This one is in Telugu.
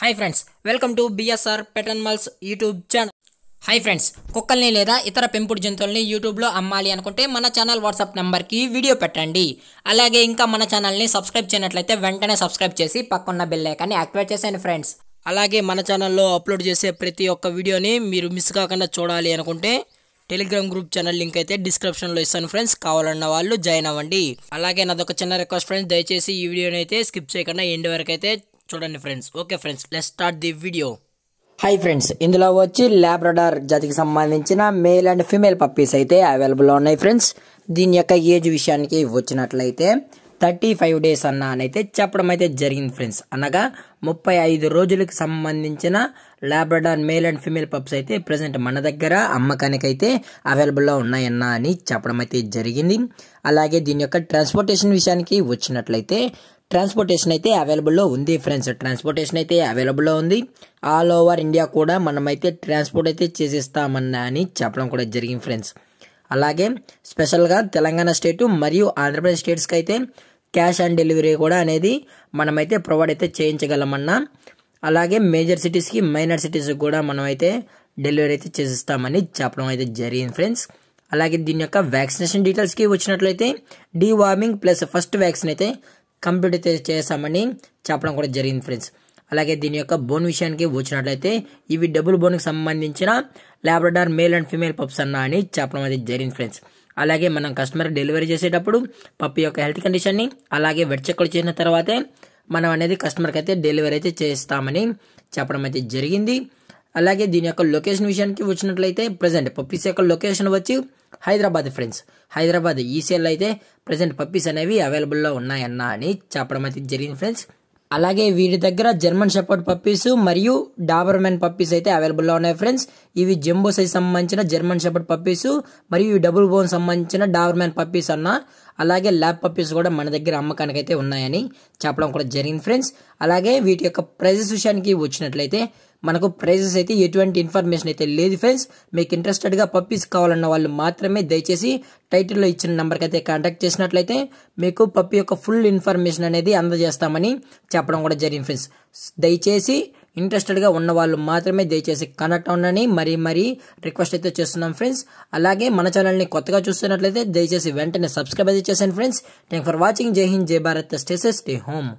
Hi friends, welcome to BSR pet animals YouTube channel. Hi friends, కుక్కల్ని లేదా ఇతర పెంపుడు జంతువుల్ని యూట్యూబ్లో అమ్మాలి అనుకుంటే మన ఛానల్ వాట్సాప్ నెంబర్కి వీడియో పెట్టండి. అలాగే ఇంకా మన ఛానల్ని సబ్స్క్రైబ్ చేయనట్లయితే వెంటనే సబ్స్క్రైబ్ చేసి పక్కన్న బెల్ ఐకాన్ని యాక్టివేట్ చేసేయండి ఫ్రెండ్స్. అలాగే మన ఛానల్లో అప్లోడ్ చేసే ప్రతి ఒక్క వీడియోని మీరు మిస్ కాకుండా చూడాలి అనుకుంటే టెలిగ్రామ్ గ్రూప్ ఛానల్ లింక్ అయితే డిస్క్రిప్షన్లో ఇస్తాను ఫ్రెండ్స్. కావాలన్న వాళ్ళు జాయిన్ అవ్వండి. అలాగే నాదొక చిన్న రిక్వెస్ట్ ఫ్రెండ్స్, దయచేసి ఈ వీడియోని అయితే స్కిప్ చేయకుండా ఎండ్ వరకు అయితే చూడండి friends. Okay friends, let's start the video. Hi friends, ఇందులో వచ్చి లాబ్రడార్ జాతికి సంబంధించిన మేల్ అండ్ ఫీమేల్ పప్పీస్ అయితే అవైలబుల్లో ఉన్నాయి ఫ్రెండ్స్. దీని యొక్క ఏజ్ విషయానికి వచ్చినట్లయితే 35 days అయితే చెప్పడం అయితే జరిగింది ఫ్రెండ్స్. అనగా 35 రోజులకు సంబంధించిన Labrador male and female pups అయితే ప్రజెంట్ మన దగ్గర అమ్మకానికి అయితే అవైలబుల్లో ఉన్నాయన్నా అని చెప్పడం అయితే జరిగింది. అలాగే దీని యొక్క ట్రాన్స్పోర్టేషన్ విషయానికి వచ్చినట్లయితే ట్రాన్స్పోర్టేషన్ అయితే అవైలబుల్లో ఉంది ఫ్రెండ్స్. ట్రాన్స్పోర్టేషన్ అయితే అవైలబుల్లో ఉంది. ఆల్ ఓవర్ ఇండియా కూడా మనమైతే ట్రాన్స్పోర్ట్ అయితే చేసేస్తామన్నా అని చెప్పడం కూడా జరిగింది ఫ్రెండ్స్. అలాగే స్పెషల్గా తెలంగాణ స్టేటు మరియు ఆంధ్రప్రదేశ్ స్టేట్స్కి అయితే క్యాష్ ఆన్ డెలివరీ కూడా అనేది మనమైతే ప్రొవైడ్ అయితే చేయించగలమన్నా. అలాగే మేజర్ సిటీస్కి మైనర్ సిటీస్కి కూడా మనమైతే డెలివరీ అయితే చేసిస్తామని చెప్పడం అయితే జరిగింది ఫ్రెండ్స్. అలాగే దీని యొక్క వ్యాక్సినేషన్ డీటెయిల్స్కి వచ్చినట్లయితే డీవార్మింగ్ ప్లస్ ఫస్ట్ వ్యాక్సిన్ అయితే కంప్లీట్ అయితే చేస్తామని చెప్పడం కూడా జరిగింది ఫ్రెండ్స్. అలాగే దీని యొక్క బోన్ విషయానికి వచ్చినట్లయితే ఇవి డబుల్ బోన్కి సంబంధించిన Labrador male and female pups అన్నా అని చెప్పడం అయితే జరిగింది ఫ్రెండ్స్. అలాగే మనం కస్టమర్ డెలివరీ చేసేటప్పుడు పప్పి యొక్క హెల్త్ కండిషన్ని అలాగే వెట్ చెక్లు చేసిన తర్వాతే మనం అనేది కస్టమర్కి అయితే డెలివరీ అయితే చేస్తామని చెప్పడం అయితే జరిగింది. అలాగే దీని యొక్క లొకేషన్ విషయానికి వచ్చినట్లయితే ప్రజెంట్ పప్పీస్ యొక్క లొకేషన్ వచ్చి హైదరాబాద్ ఫ్రెండ్స్. హైదరాబాద్ ఈసీఎల్ అయితే ప్రజెంట్ పప్పీస్ అనేవి అవైలబుల్లో ఉన్నాయన్నా అని చెప్పడం అయితే జరిగింది ఫ్రెండ్స్. అలాగే వీరి దగ్గర జర్మన్ షెపర్డ్ పప్పీస్ మరియు డాబర్మెన్ పప్పీస్ అయితే అవైలబుల్లో ఉన్నాయి ఫ్రెండ్స్. ఇవి జంబో సైజ్ సంబంధించిన జర్మన్ షెపర్డ్ పప్పీస్ మరియు డబుల్ బోన్ సంబంధించిన డాబర్మెన్ పప్పీస్ అన్న అలాగే ల్యాబ్ పప్పీస్ కూడా మన దగ్గర అమ్మకానికి అయితే ఉన్నాయని చెప్పడం కూడా జరిగింది ఫ్రెండ్స్. అలాగే వీటి యొక్క ప్రైజెస్ విషయానికి వచ్చినట్లయితే మనకు ప్రైజెస్ అయితే ఎటువంటి ఇన్ఫర్మేషన్ అయితే లేదు ఫ్రెండ్స్. మీకు ఇంట్రెస్టెడ్గా పప్పీస్ కావాలన్న వాళ్ళు మాత్రమే దయచేసి టైటిల్లో ఇచ్చిన నెంబర్కి అయితే కాంటాక్ట్ చేసినట్లయితే మీకు పప్పీ యొక్క ఫుల్ ఇన్ఫర్మేషన్ అనేది అందజేస్తామని చెప్పడం కూడా జరిగింది ఫ్రెండ్స్. దయచేసి ఇంట్రెస్టెడ్గా ఉన్న వాళ్ళు మాత్రమే దయచేసి కనెక్ట్ అవ్వనని మరీ రిక్వెస్ట్ అయితే చేస్తున్నాం ఫ్రెండ్స్. అలాగే మన ఛానల్ని కొత్తగా చూస్తున్నట్లయితే దయచేసి వెంటనే సబ్స్క్రైబ్ అయితే చేశాను ఫ్రెండ్స్. Thank for watching. జై హింద్, జై Bharat, stay safe, stay home.